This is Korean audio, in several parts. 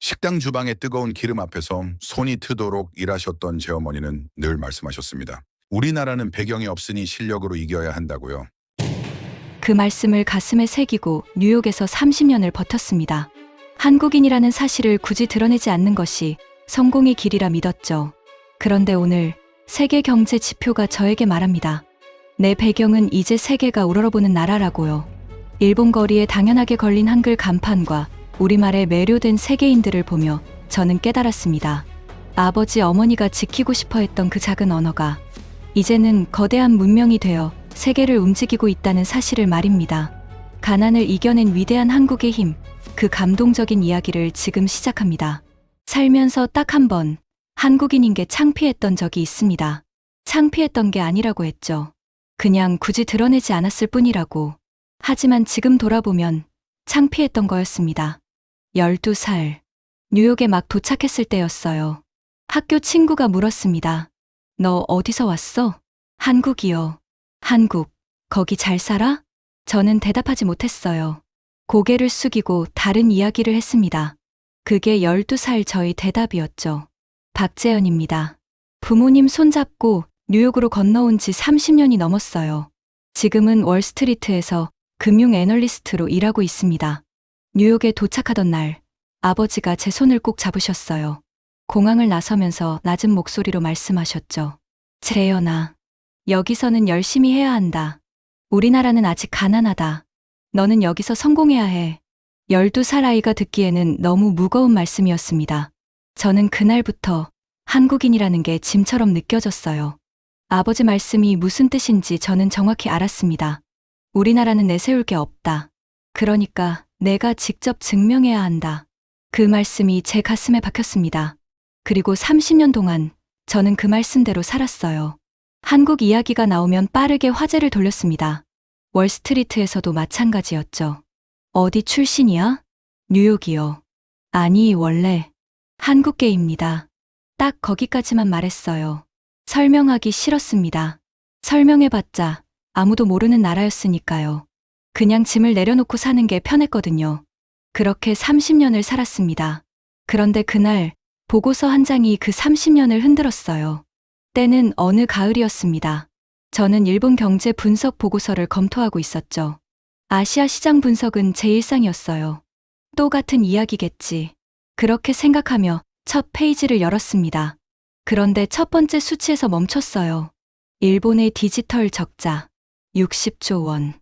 식당 주방의 뜨거운 기름 앞에서 손이 트도록 일하셨던 제 어머니는 늘 말씀하셨습니다. 우리나라는 배경이 없으니 실력으로 이겨야 한다고요. 그 말씀을 가슴에 새기고 뉴욕에서 30년을 버텼습니다. 한국인이라는 사실을 굳이 드러내지 않는 것이 성공의 길이라 믿었죠. 그런데 오늘 세계 경제 지표가 저에게 말합니다. 내 배경은 이제 세계가 우러러보는 나라라고요. 일본 거리에 당연하게 걸린 한글 간판과 우리말에 매료된 세계인들을 보며 저는 깨달았습니다. 아버지 어머니가 지키고 싶어 했던 그 작은 언어가 이제는 거대한 문명이 되어 세계를 움직이고 있다는 사실을 말입니다. 가난을 이겨낸 위대한 한국의 힘, 그 감동적인 이야기를 지금 시작합니다. 살면서 딱 한 번 한국인인 게 창피했던 적이 있습니다. 창피했던 게 아니라고 했죠. 그냥 굳이 드러내지 않았을 뿐이라고. 하지만 지금 돌아보면 창피했던 거였습니다. 12살. 뉴욕에 막 도착했을 때였어요. 학교 친구가 물었습니다. 너 어디서 왔어? 한국이요. 한국. 거기 잘 살아? 저는 대답하지 못했어요. 고개를 숙이고 다른 이야기를 했습니다. 그게 12살 저의 대답이었죠. 박재현입니다. 부모님 손잡고 뉴욕으로 건너온 지 30년이 넘었어요. 지금은 월스트리트에서 금융 애널리스트로 일하고 있습니다. 뉴욕에 도착하던 날, 아버지가 제 손을 꼭 잡으셨어요. 공항을 나서면서 낮은 목소리로 말씀하셨죠. 재현아, 여기서는 열심히 해야 한다. 우리나라는 아직 가난하다. 너는 여기서 성공해야 해. 12살 아이가 듣기에는 너무 무거운 말씀이었습니다. 저는 그날부터 한국인이라는 게 짐처럼 느껴졌어요. 아버지 말씀이 무슨 뜻인지 저는 정확히 알았습니다. 우리나라는 내세울 게 없다. 그러니까 내가 직접 증명해야 한다. 그 말씀이 제 가슴에 박혔습니다. 그리고 30년 동안 저는 그 말씀대로 살았어요. 한국 이야기가 나오면 빠르게 화제를 돌렸습니다. 월스트리트에서도 마찬가지였죠. 어디 출신이야? 뉴욕이요. 아니, 원래 한국계입니다. 딱 거기까지만 말했어요. 설명하기 싫었습니다. 설명해봤자 아무도 모르는 나라였으니까요. 그냥 짐을 내려놓고 사는 게 편했거든요. 그렇게 30년을 살았습니다. 그런데 그날 보고서 한 장이 그 30년을 흔들었어요. 때는 어느 가을이었습니다. 저는 일본 경제 분석 보고서를 검토하고 있었죠. 아시아 시장 분석은 제 일상이었어요. 또 같은 이야기겠지. 그렇게 생각하며 첫 페이지를 열었습니다. 그런데 첫 번째 수치에서 멈췄어요. 일본의 디지털 적자 60조 원.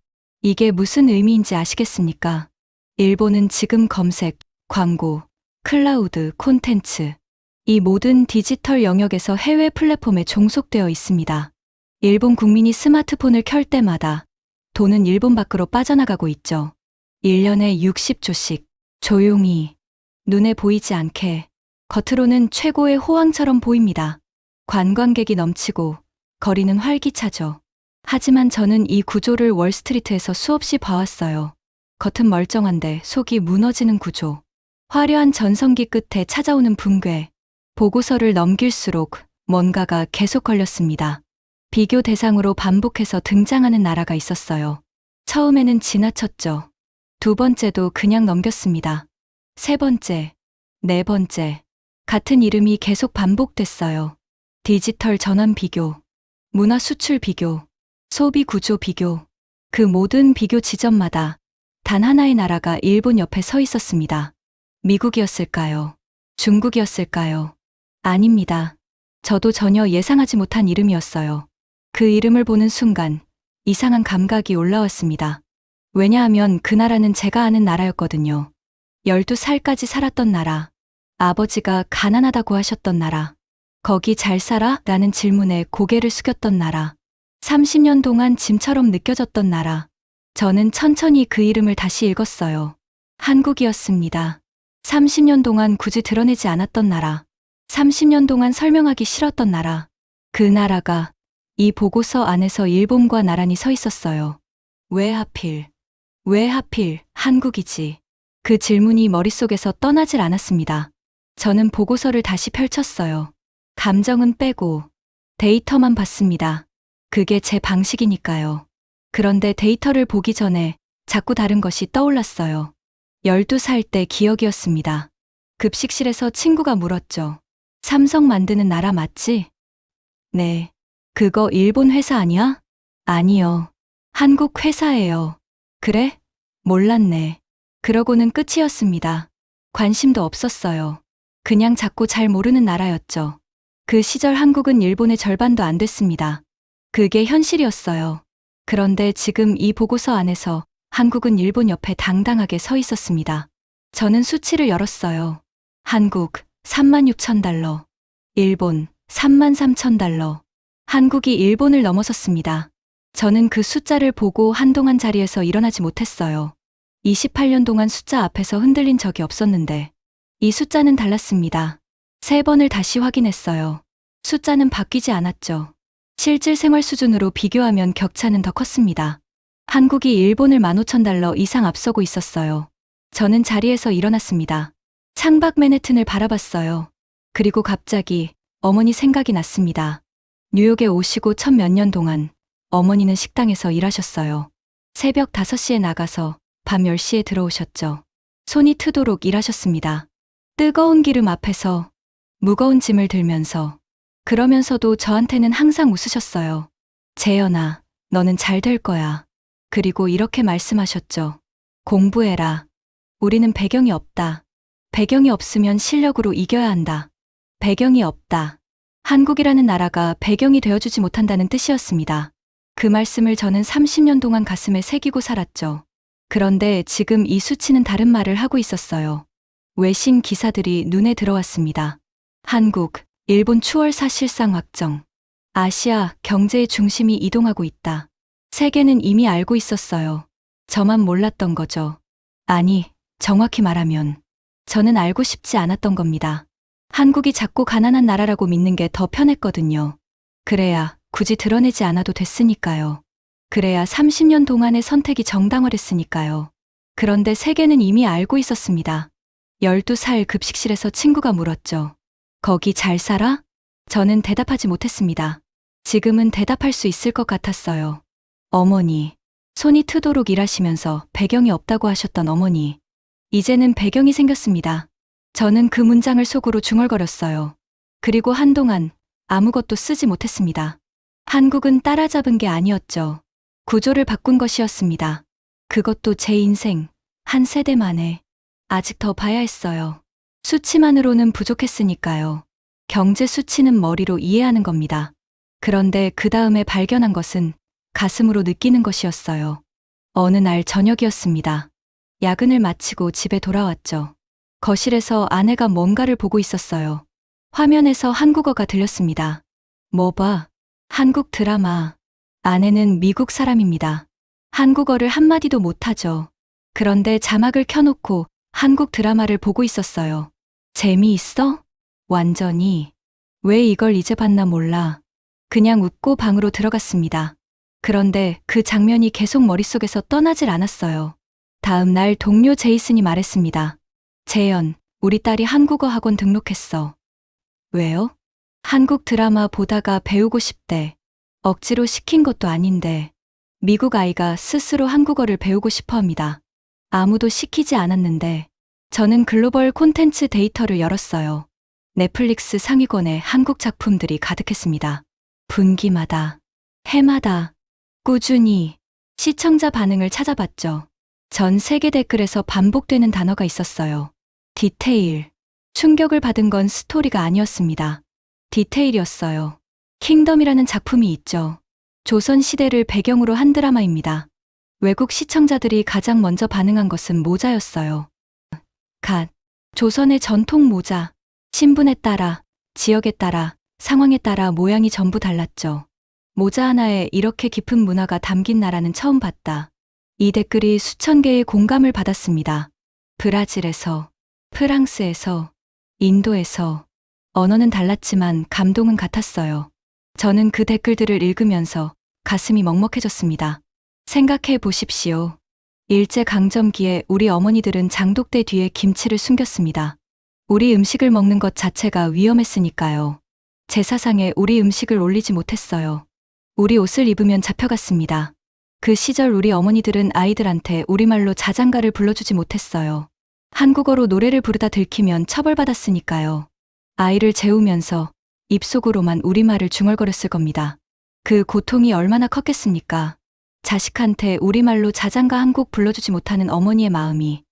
이게 무슨 의미인지 아시겠습니까? 일본은 지금 검색, 광고, 클라우드, 콘텐츠, 이 모든 디지털 영역에서 해외 플랫폼에 종속되어 있습니다. 일본 국민이 스마트폰을 켤 때마다 돈은 일본 밖으로 빠져나가고 있죠. 1년에 60조씩 조용히, 눈에 보이지 않게, 겉으로는 최고의 호황처럼 보입니다. 관광객이 넘치고 거리는 활기차죠. 하지만 저는 이 구조를 월스트리트에서 수없이 봐왔어요. 겉은 멀쩡한데 속이 무너지는 구조. 화려한 전성기 끝에 찾아오는 붕괴. 보고서를 넘길수록 뭔가가 계속 걸렸습니다. 비교 대상으로 반복해서 등장하는 나라가 있었어요. 처음에는 지나쳤죠. 두 번째도 그냥 넘겼습니다. 세 번째, 네 번째. 같은 이름이 계속 반복됐어요. 디지털 전환 비교, 문화 수출 비교, 소비 구조 비교. 그 모든 비교 지점마다 단 하나의 나라가 일본 옆에 서 있었습니다. 미국이었을까요? 중국이었을까요? 아닙니다. 저도 전혀 예상하지 못한 이름이었어요. 그 이름을 보는 순간 이상한 감각이 올라왔습니다. 왜냐하면 그 나라는 제가 아는 나라였거든요. 12살까지 살았던 나라. 아버지가 가난하다고 하셨던 나라. 거기 잘 살아? 라는 질문에 고개를 숙였던 나라. 30년 동안 짐처럼 느껴졌던 나라. 저는 천천히 그 이름을 다시 읽었어요. 한국이었습니다. 30년 동안 굳이 드러내지 않았던 나라. 30년 동안 설명하기 싫었던 나라. 그 나라가 이 보고서 안에서 일본과 나란히 서 있었어요. 왜 하필 한국이지? 그 질문이 머릿속에서 떠나질 않았습니다. 저는 보고서를 다시 펼쳤어요. 감정은 빼고 데이터만 봤습니다. 그게 제 방식이니까요. 그런데 데이터를 보기 전에 자꾸 다른 것이 떠올랐어요. 12살 때 기억이었습니다. 급식실에서 친구가 물었죠. 삼성 만드는 나라 맞지? 네. 그거 일본 회사 아니야? 아니요. 한국 회사예요. 그래? 몰랐네. 그러고는 끝이었습니다. 관심도 없었어요. 그냥 작고 잘 모르는 나라였죠. 그 시절 한국은 일본의 절반도 안 됐습니다. 그게 현실이었어요. 그런데 지금 이 보고서 안에서 한국은 일본 옆에 당당하게 서 있었습니다. 저는 수치를 열었어요. 한국 36,000달러, 일본 33,000달러. 한국이 일본을 넘어섰습니다. 저는 그 숫자를 보고 한동안 자리에서 일어나지 못했어요. 28년 동안 숫자 앞에서 흔들린 적이 없었는데 이 숫자는 달랐습니다. 3번을 다시 확인했어요. 숫자는 바뀌지 않았죠. 실질 생활 수준으로 비교하면 격차는 더 컸습니다. 한국이 일본을 15,000달러 이상 앞서고 있었어요. 저는 자리에서 일어났습니다. 창밖 맨해튼을 바라봤어요. 그리고 갑자기 어머니 생각이 났습니다. 뉴욕에 오시고 첫 몇 년 동안 어머니는 식당에서 일하셨어요. 새벽 5시에 나가서 밤 10시에 들어오셨죠. 손이 트도록 일하셨습니다. 뜨거운 기름 앞에서 무거운 짐을 들면서 그러면서도 저한테는 항상 웃으셨어요. 재현아, 너는 잘 될 거야. 그리고 이렇게 말씀하셨죠. 공부해라. 우리는 배경이 없다. 배경이 없으면 실력으로 이겨야 한다. 배경이 없다. 한국이라는 나라가 배경이 되어주지 못한다는 뜻이었습니다. 그 말씀을 저는 30년 동안 가슴에 새기고 살았죠. 그런데 지금 이 수치는 다른 말을 하고 있었어요. 외신 기사들이 눈에 들어왔습니다. 한국, 일본 추월 사실상 확정. 아시아 경제의 중심이 이동하고 있다. 세계는 이미 알고 있었어요. 저만 몰랐던 거죠. 아니, 정확히 말하면 저는 알고 싶지 않았던 겁니다. 한국이 작고 가난한 나라라고 믿는 게 더 편했거든요. 그래야 굳이 드러내지 않아도 됐으니까요. 그래야 30년 동안의 선택이 정당화됐으니까요. 그런데 세계는 이미 알고 있었습니다. 12살 급식실에서 친구가 물었죠. 거기 잘 살아? 저는 대답하지 못했습니다. 지금은 대답할 수 있을 것 같았어요. 어머니, 손이 트도록 일하시면서 배경이 없다고 하셨던 어머니. 이제는 배경이 생겼습니다. 저는 그 문장을 속으로 중얼거렸어요. 그리고 한동안 아무것도 쓰지 못했습니다. 한국은 따라잡은 게 아니었죠. 구조를 바꾼 것이었습니다. 그것도 제 인생, 한 세대 만에. 아직 더 봐야 했어요. 수치만으로는 부족했으니까요. 경제 수치는 머리로 이해하는 겁니다. 그런데 그 다음에 발견한 것은 가슴으로 느끼는 것이었어요. 어느 날 저녁이었습니다. 야근을 마치고 집에 돌아왔죠. 거실에서 아내가 뭔가를 보고 있었어요. 화면에서 한국어가 들렸습니다. 뭐 봐? 한국 드라마. 아내는 미국 사람입니다. 한국어를 한마디도 못하죠. 그런데 자막을 켜놓고 한국 드라마를 보고 있었어요. 재미있어? 완전히. 왜 이걸 이제 봤나 몰라. 그냥 웃고 방으로 들어갔습니다. 그런데 그 장면이 계속 머릿속에서 떠나질 않았어요. 다음 날 동료 제이슨이 말했습니다. 재현, 우리 딸이 한국어 학원 등록했어. 왜요? 한국 드라마 보다가 배우고 싶대. 억지로 시킨 것도 아닌데. 미국 아이가 스스로 한국어를 배우고 싶어 합니다. 아무도 시키지 않았는데 저는 글로벌 콘텐츠 데이터를 열었어요. 넷플릭스 상위권에 한국 작품들이 가득했습니다. 분기마다, 해마다, 꾸준히 시청자 반응을 찾아봤죠. 전 세계 댓글에서 반복되는 단어가 있었어요. 디테일. 충격을 받은 건 스토리가 아니었습니다. 디테일이었어요. 킹덤이라는 작품이 있죠. 조선 시대를 배경으로 한 드라마입니다. 외국 시청자들이 가장 먼저 반응한 것은 모자였어요. 갓. 조선의 전통 모자. 신분에 따라, 지역에 따라, 상황에 따라 모양이 전부 달랐죠. 모자 하나에 이렇게 깊은 문화가 담긴 나라는 처음 봤다. 이 댓글이 수천 개의 공감을 받았습니다. 브라질에서, 프랑스에서, 인도에서. 언어는 달랐지만 감동은 같았어요. 저는 그 댓글들을 읽으면서 가슴이 먹먹해졌습니다. 생각해 보십시오. 일제강점기에 우리 어머니들은 장독대 뒤에 김치를 숨겼습니다. 우리 음식을 먹는 것 자체가 위험했으니까요. 제사상에 우리 음식을 올리지 못했어요. 우리 옷을 입으면 잡혀갔습니다. 그 시절 우리 어머니들은 아이들한테 우리말로 자장가를 불러주지 못했어요. 한국어로 노래를 부르다 들키면 처벌받았으니까요. 아이를 재우면서 입속으로만 우리말을 중얼거렸을 겁니다. 그 고통이 얼마나 컸겠습니까? 자식한테 우리말로 자장가 한 곡 불러주지 못하는 어머니의 마음이.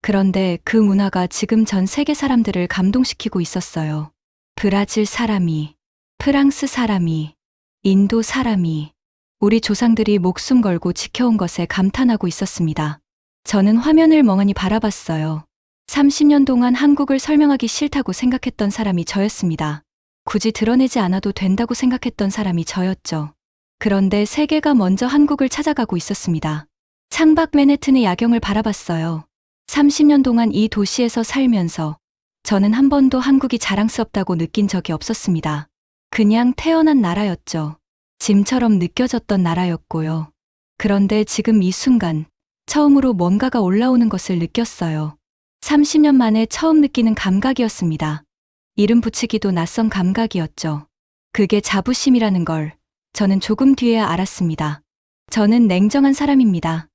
그런데 그 문화가 지금 전 세계 사람들을 감동시키고 있었어요. 브라질 사람이, 프랑스 사람이, 인도 사람이, 우리 조상들이 목숨 걸고 지켜온 것에 감탄하고 있었습니다. 저는 화면을 멍하니 바라봤어요. 30년 동안 한국을 설명하기 싫다고 생각했던 사람이 저였습니다. 굳이 드러내지 않아도 된다고 생각했던 사람이 저였죠. 그런데 세계가 먼저 한국을 찾아가고 있었습니다. 창밖 맨해튼의 야경을 바라봤어요. 30년 동안 이 도시에서 살면서 저는 한 번도 한국이 자랑스럽다고 느낀 적이 없었습니다. 그냥 태어난 나라였죠. 짐처럼 느껴졌던 나라였고요. 그런데 지금 이 순간 처음으로 뭔가가 올라오는 것을 느꼈어요. 30년 만에 처음 느끼는 감각이었습니다. 이름 붙이기도 낯선 감각이었죠. 그게 자부심이라는 걸 저는 조금 뒤에야 알았습니다. 저는 냉정한 사람입니다.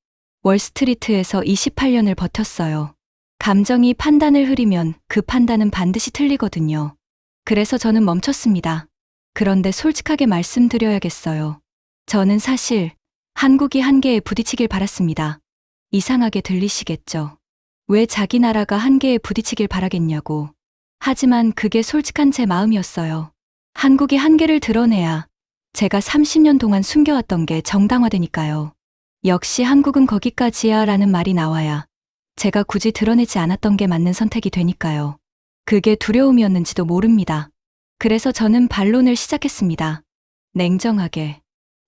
월스트리트에서 28년을 버텼어요. 감정이 판단을 흐리면 그 판단은 반드시 틀리거든요. 그래서 저는 멈췄습니다. 그런데 솔직하게 말씀드려야겠어요. 저는 사실 한국이 한계에 부딪히길 바랐습니다. 이상하게 들리시겠죠? 왜 자기 나라가 한계에 부딪히길 바라겠냐고. 하지만 그게 솔직한 제 마음이었어요. 한국이 한계를 드러내야 제가 30년 동안 숨겨왔던 게 정당화되니까요. 역시 한국은 거기까지야 라는 말이 나와야 제가 굳이 드러내지 않았던 게 맞는 선택이 되니까요. 그게 두려움이었는지도 모릅니다. 그래서 저는 반론을 시작했습니다. 냉정하게,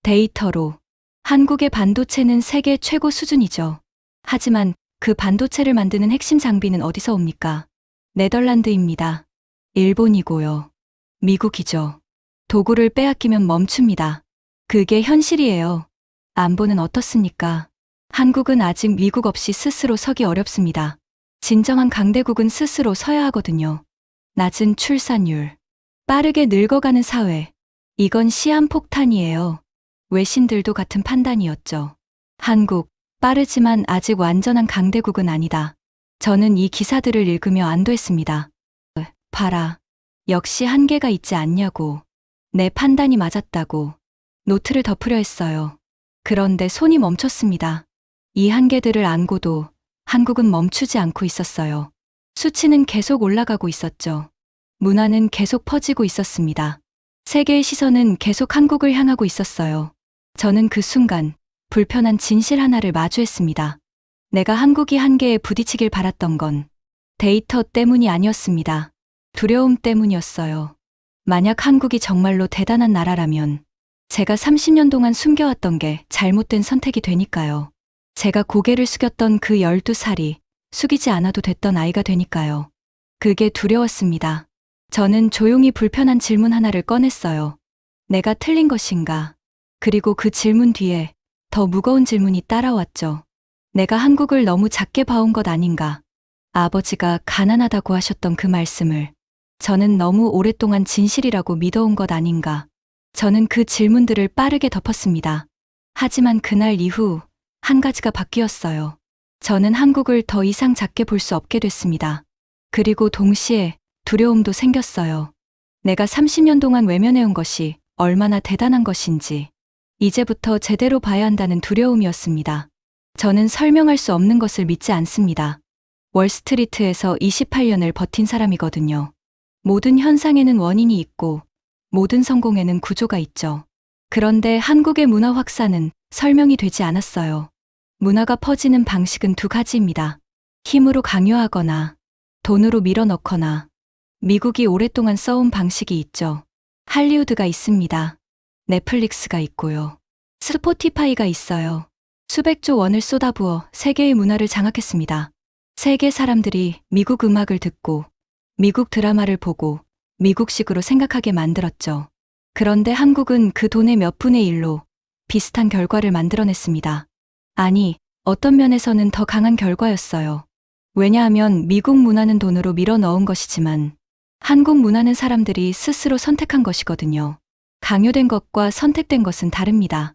데이터로. 한국의 반도체는 세계 최고 수준이죠. 하지만 그 반도체를 만드는 핵심 장비는 어디서 옵니까? 네덜란드입니다. 일본이고요. 미국이죠. 도구를 빼앗기면 멈춥니다. 그게 현실이에요. 안보는 어떻습니까? 한국은 아직 미국 없이 스스로 서기 어렵습니다. 진정한 강대국은 스스로 서야 하거든요. 낮은 출산율, 빠르게 늙어가는 사회. 이건 시한폭탄이에요. 외신들도 같은 판단이었죠. 한국, 빠르지만 아직 완전한 강대국은 아니다. 저는 이 기사들을 읽으며 안도했습니다. 봐라. 역시 한계가 있지 않냐고. 내 판단이 맞았다고. 노트를 덮으려 했어요. 그런데 손이 멈췄습니다. 이 한계들을 안고도 한국은 멈추지 않고 있었어요. 수치는 계속 올라가고 있었죠. 문화는 계속 퍼지고 있었습니다. 세계의 시선은 계속 한국을 향하고 있었어요. 저는 그 순간 불편한 진실 하나를 마주했습니다. 내가 한국이 한계에 부딪히길 바랐던 건 데이터 때문이 아니었습니다. 두려움 때문이었어요. 만약 한국이 정말로 대단한 나라라면 제가 30년 동안 숨겨왔던 게 잘못된 선택이 되니까요. 제가 고개를 숙였던 그 12살이 숙이지 않아도 됐던 아이가 되니까요. 그게 두려웠습니다. 저는 조용히 불편한 질문 하나를 꺼냈어요. 내가 틀린 것인가? 그리고 그 질문 뒤에 더 무거운 질문이 따라왔죠. 내가 한국을 너무 작게 봐온 것 아닌가? 아버지가 가난하다고 하셨던 그 말씀을 저는 너무 오랫동안 진실이라고 믿어온 것 아닌가? 저는 그 질문들을 빠르게 덮었습니다. 하지만 그날 이후 한 가지가 바뀌었어요. 저는 한국을 더 이상 작게 볼 수 없게 됐습니다. 그리고 동시에 두려움도 생겼어요. 내가 30년 동안 외면해온 것이 얼마나 대단한 것인지 이제부터 제대로 봐야 한다는 두려움이었습니다. 저는 설명할 수 없는 것을 믿지 않습니다. 월스트리트에서 28년을 버틴 사람이거든요. 모든 현상에는 원인이 있고 모든 성공에는 구조가 있죠. 그런데 한국의 문화 확산은 설명이 되지 않았어요. 문화가 퍼지는 방식은 두 가지입니다. 힘으로 강요하거나 돈으로 밀어넣거나 미국이 오랫동안 써온 방식이 있죠. 할리우드가 있습니다. 넷플릭스가 있고요. 스포티파이가 있어요. 수백조 원을 쏟아부어 세계의 문화를 장악했습니다. 세계 사람들이 미국 음악을 듣고 미국 드라마를 보고 미국식으로 생각하게 만들었죠. 그런데 한국은 그 돈의 몇 분의 1로 비슷한 결과를 만들어냈습니다. 아니, 어떤 면에서는 더 강한 결과였어요. 왜냐하면 미국 문화는 돈으로 밀어 넣은 것이지만 한국 문화는 사람들이 스스로 선택한 것이거든요. 강요된 것과 선택된 것은 다릅니다.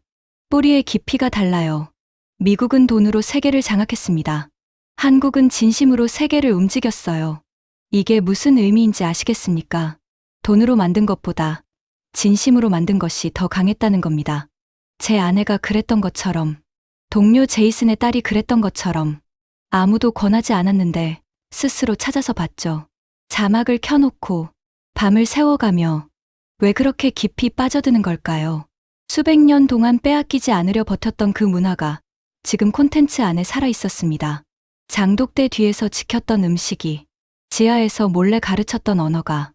뿌리의 깊이가 달라요. 미국은 돈으로 세계를 장악했습니다. 한국은 진심으로 세계를 움직였어요. 이게 무슨 의미인지 아시겠습니까? 돈으로 만든 것보다 진심으로 만든 것이 더 강했다는 겁니다. 제 아내가 그랬던 것처럼, 동료 제이슨의 딸이 그랬던 것처럼 아무도 권하지 않았는데 스스로 찾아서 봤죠. 자막을 켜놓고 밤을 새워가며 왜 그렇게 깊이 빠져드는 걸까요? 수백 년 동안 빼앗기지 않으려 버텼던 그 문화가 지금 콘텐츠 안에 살아있었습니다. 장독대 뒤에서 지켰던 음식이, 지하에서 몰래 가르쳤던 언어가,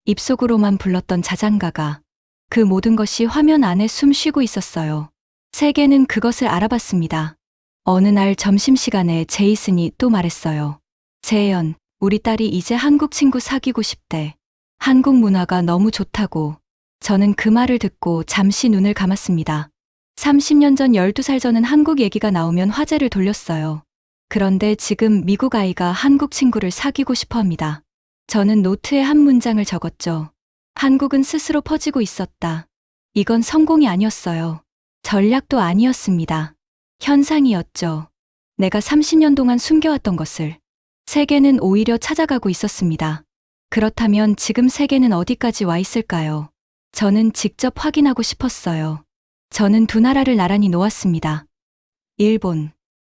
입속으로만 불렀던 자장가가, 그 모든 것이 화면 안에 숨 쉬고 있었어요. 세계는 그것을 알아봤습니다. 어느 날 점심시간에 제이슨이 또 말했어요. 재현, 우리 딸이 이제 한국 친구 사귀고 싶대. 한국 문화가 너무 좋다고. 저는 그 말을 듣고 잠시 눈을 감았습니다. 30년 전 12살 저는 한국 얘기가 나오면 화제를 돌렸어요. 그런데 지금 미국 아이가 한국 친구를 사귀고 싶어 합니다. 저는 노트에 한 문장을 적었죠. 한국은 스스로 퍼지고 있었다. 이건 성공이 아니었어요. 전략도 아니었습니다. 현상이었죠. 내가 30년 동안 숨겨왔던 것을 세계는 오히려 찾아가고 있었습니다. 그렇다면 지금 세계는 어디까지 와 있을까요? 저는 직접 확인하고 싶었어요. 저는 두 나라를 나란히 놓았습니다. 일본,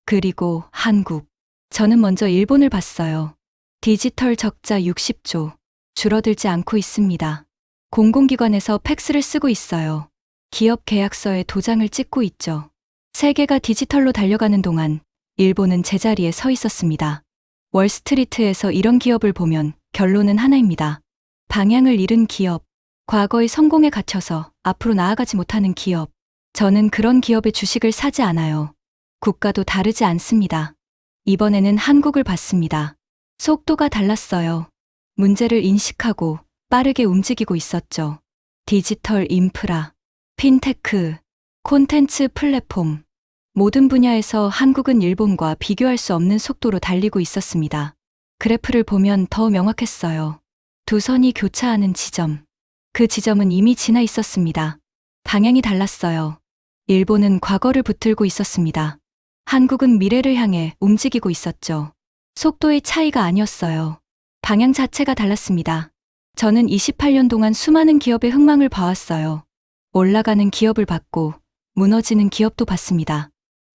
그리고 한국. 저는 먼저 일본을 봤어요. 디지털 적자 60조. 줄어들지 않고 있습니다. 공공기관에서 팩스를 쓰고 있어요. 기업 계약서에 도장을 찍고 있죠. 세계가 디지털로 달려가는 동안 일본은 제자리에 서 있었습니다. 월스트리트에서 이런 기업을 보면 결론은 하나입니다. 방향을 잃은 기업, 과거의 성공에 갇혀서 앞으로 나아가지 못하는 기업. 저는 그런 기업의 주식을 사지 않아요. 국가도 다르지 않습니다. 이번에는 한국을 봤습니다. 속도가 달랐어요. 문제를 인식하고 빠르게 움직이고 있었죠. 디지털 인프라, 핀테크, 콘텐츠 플랫폼. 모든 분야에서 한국은 일본과 비교할 수 없는 속도로 달리고 있었습니다. 그래프를 보면 더 명확했어요. 두 선이 교차하는 지점. 그 지점은 이미 지나 있었습니다. 방향이 달랐어요. 일본은 과거를 붙들고 있었습니다. 한국은 미래를 향해 움직이고 있었죠. 속도의 차이가 아니었어요. 방향 자체가 달랐습니다. 저는 28년 동안 수많은 기업의 흥망을 봐왔어요. 올라가는 기업을 봤고 무너지는 기업도 봤습니다.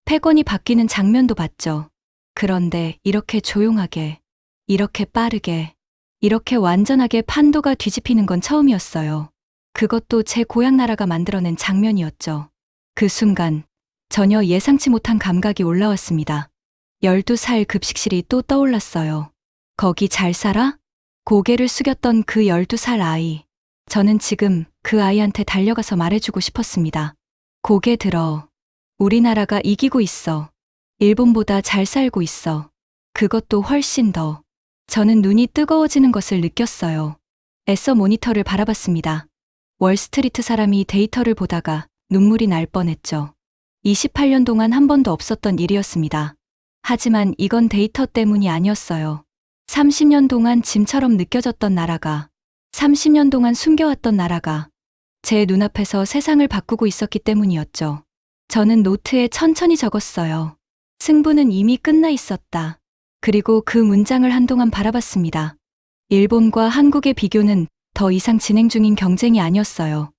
패권이 바뀌는 장면도 봤죠. 그런데 이렇게 조용하게, 이렇게 빠르게, 이렇게 완전하게 판도가 뒤집히는 건 처음이었어요. 그것도 제 고향 나라가 만들어낸 장면이었죠. 그 순간 전혀 예상치 못한 감각이 올라왔습니다. 12살 급식실이 또 떠올랐어요. 거기 잘 살아? 고개를 숙였던 그 12살 아이. 저는 지금 그 아이한테 달려가서 말해주고 싶었습니다. 고개 들어. 우리나라가 이기고 있어. 일본보다 잘 살고 있어. 그것도 훨씬 더. 저는 눈이 뜨거워지는 것을 느꼈어요. 애써 모니터를 바라봤습니다. 월스트리트 사람이 데이터를 보다가 눈물이 날 뻔했죠. 28년 동안 한 번도 없었던 일이었습니다. 하지만 이건 데이터 때문이 아니었어요. 30년 동안 짐처럼 느껴졌던 나라가, 30년 동안 숨겨왔던 나라가 제 눈앞에서 세상을 바꾸고 있었기 때문이었죠. 저는 노트에 천천히 적었어요. 승부는 이미 끝나 있었다. 그리고 그 문장을 한동안 바라봤습니다. 일본과 한국의 비교는 더 이상 진행 중인 경쟁이 아니었어요.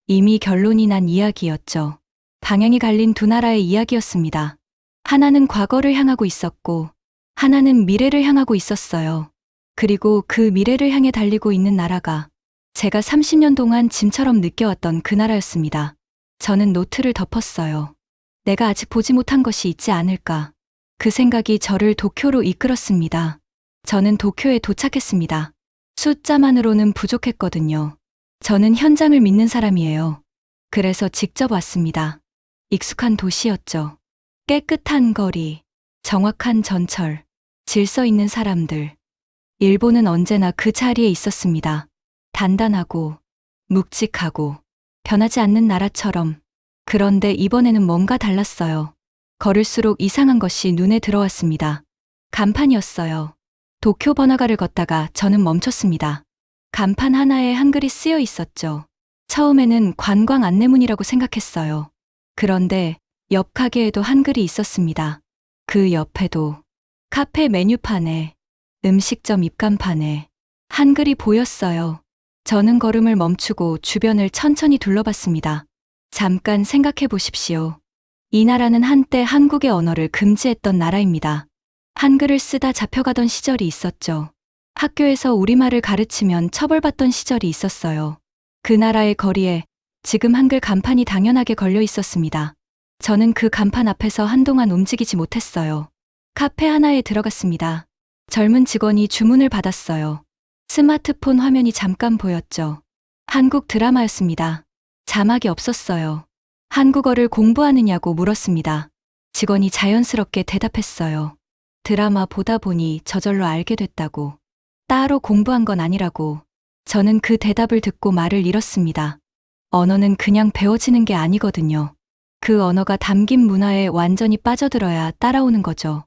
이미 결론이 난 이야기였죠. 방향이 갈린 두 나라의 이야기였습니다. 하나는 과거를 향하고 있었고, 하나는 미래를 향하고 있었어요. 그리고 그 미래를 향해 달리고 있는 나라가 제가 30년 동안 짐처럼 느껴왔던 그 나라였습니다. 저는 노트를 덮었어요. 내가 아직 보지 못한 것이 있지 않을까. 그 생각이 저를 도쿄로 이끌었습니다. 저는 도쿄에 도착했습니다. 숫자만으로는 부족했거든요. 저는 현장을 믿는 사람이에요. 그래서 직접 왔습니다. 익숙한 도시였죠. 깨끗한 거리, 정확한 전철, 질서 있는 사람들. 일본은 언제나 그 자리에 있었습니다. 단단하고, 묵직하고, 변하지 않는 나라처럼. 그런데 이번에는 뭔가 달랐어요. 걸을수록 이상한 것이 눈에 들어왔습니다. 간판이었어요. 도쿄 번화가를 걷다가 저는 멈췄습니다. 간판 하나에 한글이 쓰여 있었죠. 처음에는 관광 안내문이라고 생각했어요. 그런데 옆 가게에도 한글이 있었습니다. 그 옆에도 카페 메뉴판에, 음식점 입간판에 한글이 보였어요. 저는 걸음을 멈추고 주변을 천천히 둘러봤습니다. 잠깐 생각해 보십시오. 이 나라는 한때 한국의 언어를 금지했던 나라입니다. 한글을 쓰다 잡혀가던 시절이 있었죠. 학교에서 우리말을 가르치면 처벌받던 시절이 있었어요. 그 나라의 거리에 지금 한글 간판이 당연하게 걸려 있었습니다. 저는 그 간판 앞에서 한동안 움직이지 못했어요. 카페 하나에 들어갔습니다. 젊은 직원이 주문을 받았어요. 스마트폰 화면이 잠깐 보였죠. 한국 드라마였습니다. 자막이 없었어요. 한국어를 공부하느냐고 물었습니다. 직원이 자연스럽게 대답했어요. 드라마 보다 보니 저절로 알게 됐다고. 따로 공부한 건 아니라고. 저는 그 대답을 듣고 말을 잃었습니다. 언어는 그냥 배워지는 게 아니거든요. 그 언어가 담긴 문화에 완전히 빠져들어야 따라오는 거죠.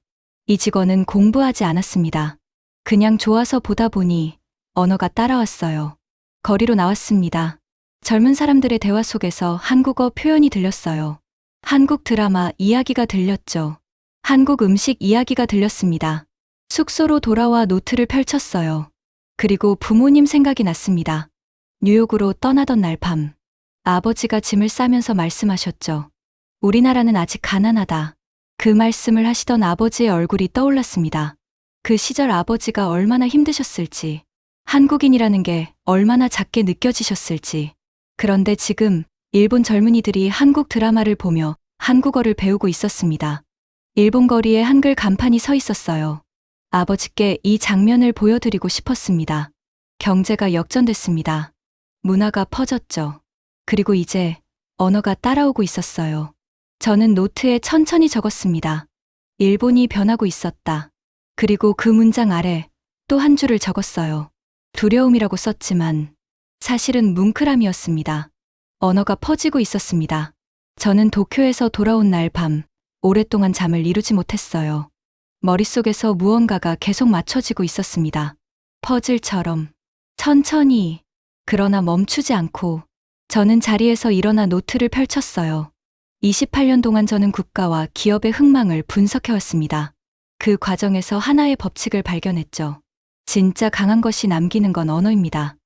이 직원은 공부하지 않았습니다. 그냥 좋아서 보다 보니 언어가 따라왔어요. 거리로 나왔습니다. 젊은 사람들의 대화 속에서 한국어 표현이 들렸어요. 한국 드라마 이야기가 들렸죠. 한국 음식 이야기가 들렸습니다. 숙소로 돌아와 노트를 펼쳤어요. 그리고 부모님 생각이 났습니다. 뉴욕으로 떠나던 날 밤, 아버지가 짐을 싸면서 말씀하셨죠. 우리나라는 아직 가난하다. 그 말씀을 하시던 아버지의 얼굴이 떠올랐습니다. 그 시절 아버지가 얼마나 힘드셨을지, 한국인이라는 게 얼마나 작게 느껴지셨을지. 그런데 지금 일본 젊은이들이 한국 드라마를 보며 한국어를 배우고 있었습니다. 일본 거리에 한글 간판이 서 있었어요. 아버지께 이 장면을 보여드리고 싶었습니다. 경제가 역전됐습니다. 문화가 퍼졌죠. 그리고 이제 언어가 따라오고 있었어요. 저는 노트에 천천히 적었습니다. 일본이 변하고 있었다. 그리고 그 문장 아래 또 한 줄을 적었어요. 두려움이라고 썼지만 사실은 뭉클함이었습니다. 언어가 퍼지고 있었습니다. 저는 도쿄에서 돌아온 날 밤, 오랫동안 잠을 이루지 못했어요. 머릿속에서 무언가가 계속 맞춰지고 있었습니다. 퍼즐처럼 천천히, 그러나 멈추지 않고 저는 자리에서 일어나 노트를 펼쳤어요. 28년 동안 저는 국가와 기업의 흥망을 분석해왔습니다. 그 과정에서 하나의 법칙을 발견했죠. 진짜 강한 것이 남기는 건 언어입니다.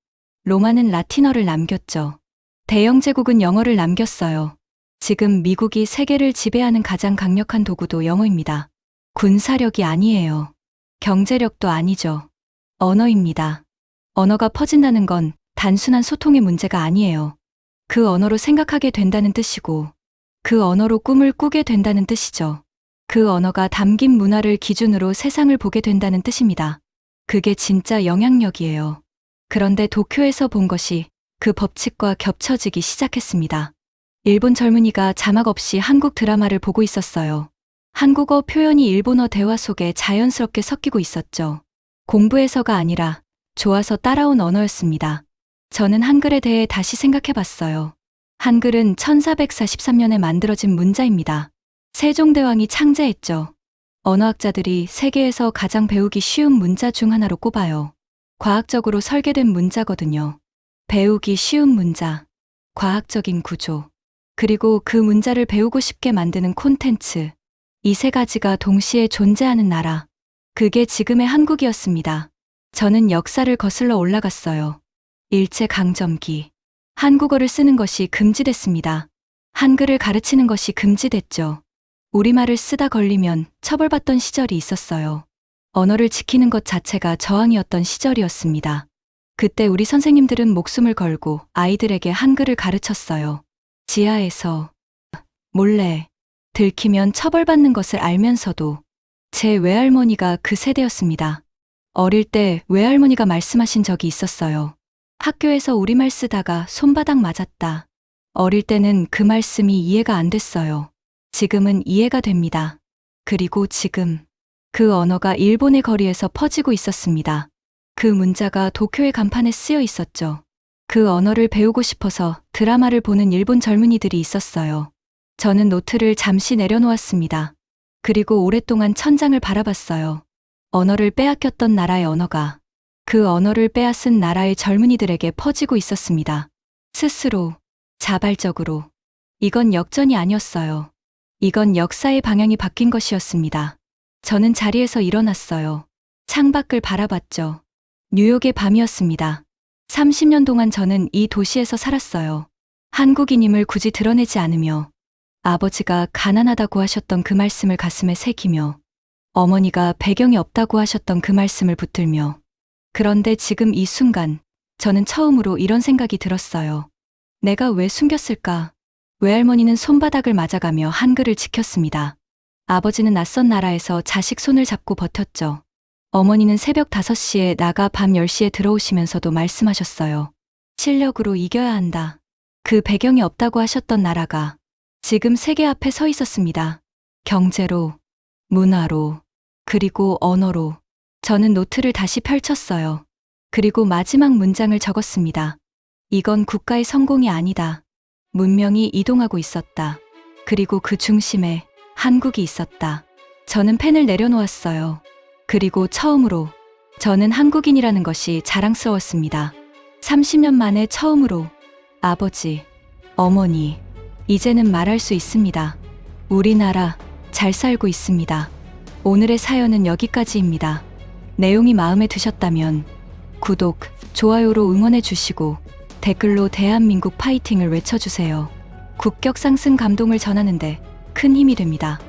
로마는 라틴어를 남겼죠. 대영 제국은 영어를 남겼어요. 지금 미국이 세계를 지배하는 가장 강력한 도구도 영어입니다. 군사력이 아니에요. 경제력도 아니죠. 언어입니다. 언어가 퍼진다는 건 단순한 소통의 문제가 아니에요. 그 언어로 생각하게 된다는 뜻이고, 그 언어로 꿈을 꾸게 된다는 뜻이죠. 그 언어가 담긴 문화를 기준으로 세상을 보게 된다는 뜻입니다. 그게 진짜 영향력이에요. 그런데 도쿄에서 본 것이 그 법칙과 겹쳐지기 시작했습니다. 일본 젊은이가 자막 없이 한국 드라마를 보고 있었어요. 한국어 표현이 일본어 대화 속에 자연스럽게 섞이고 있었죠. 공부해서가 아니라 좋아서 따라온 언어였습니다. 저는 한글에 대해 다시 생각해 봤어요. 한글은 1443년에 만들어진 문자입니다. 세종대왕이 창제했죠. 언어학자들이 세계에서 가장 배우기 쉬운 문자 중 하나로 꼽아요. 과학적으로 설계된 문자거든요. 배우기 쉬운 문자, 과학적인 구조, 그리고 그 문자를 배우고 싶게 만드는 콘텐츠. 이 세 가지가 동시에 존재하는 나라. 그게 지금의 한국이었습니다. 저는 역사를 거슬러 올라갔어요. 일제강점기. 한국어를 쓰는 것이 금지됐습니다. 한글을 가르치는 것이 금지됐죠. 우리말을 쓰다 걸리면 처벌받던 시절이 있었어요. 언어를 지키는 것 자체가 저항이었던 시절이었습니다. 그때 우리 선생님들은 목숨을 걸고 아이들에게 한글을 가르쳤어요. 지하에서 몰래 들키면 처벌받는 것을 알면서도. 제 외할머니가 그 세대였습니다. 어릴 때 외할머니가 말씀하신 적이 있었어요. 학교에서 우리말 쓰다가 손바닥 맞았다. 어릴 때는 그 말씀이 이해가 안 됐어요. 지금은 이해가 됩니다. 그리고 지금 그 언어가 일본의 거리에서 퍼지고 있었습니다. 그 문자가 도쿄의 간판에 쓰여 있었죠. 그 언어를 배우고 싶어서 드라마를 보는 일본 젊은이들이 있었어요. 저는 노트를 잠시 내려놓았습니다. 그리고 오랫동안 천장을 바라봤어요. 언어를 빼앗겼던 나라의 언어가 그 언어를 빼앗은 나라의 젊은이들에게 퍼지고 있었습니다. 스스로, 자발적으로. 이건 역전이 아니었어요. 이건 역사의 방향이 바뀐 것이었습니다. 저는 자리에서 일어났어요. 창밖을 바라봤죠. 뉴욕의 밤이었습니다. 30년 동안 저는 이 도시에서 살았어요. 한국인임을 굳이 드러내지 않으며, 아버지가 가난하다고 하셨던 그 말씀을 가슴에 새기며, 어머니가 배경이 없다고 하셨던 그 말씀을 붙들며, 그런데 지금 이 순간 저는 처음으로 이런 생각이 들었어요. 내가 왜 숨겼을까? 외할머니는 손바닥을 맞아가며 한글을 지켰습니다. 아버지는 낯선 나라에서 자식 손을 잡고 버텼죠. 어머니는 새벽 5시에 나가 밤 10시에 들어오시면서도 말씀하셨어요. 실력으로 이겨야 한다. 그 배경이 없다고 하셨던 나라가 지금 세계 앞에 서 있었습니다. 경제로, 문화로, 그리고 언어로. 저는 노트를 다시 펼쳤어요. 그리고 마지막 문장을 적었습니다. 이건 국가의 성공이 아니다. 문명이 이동하고 있었다. 그리고 그 중심에 한국이 있었다. 저는 펜을 내려놓았어요. 그리고 처음으로 저는 한국인이라는 것이 자랑스러웠습니다. 30년 만에 처음으로 아버지, 어머니, 이제는 말할 수 있습니다. 우리나라 잘 살고 있습니다. 오늘의 사연은 여기까지입니다. 내용이 마음에 드셨다면 구독, 좋아요로 응원해 주시고 댓글로 대한민국 파이팅을 외쳐주세요. 국격 상승 감동을 전하는데 큰 힘이 됩니다.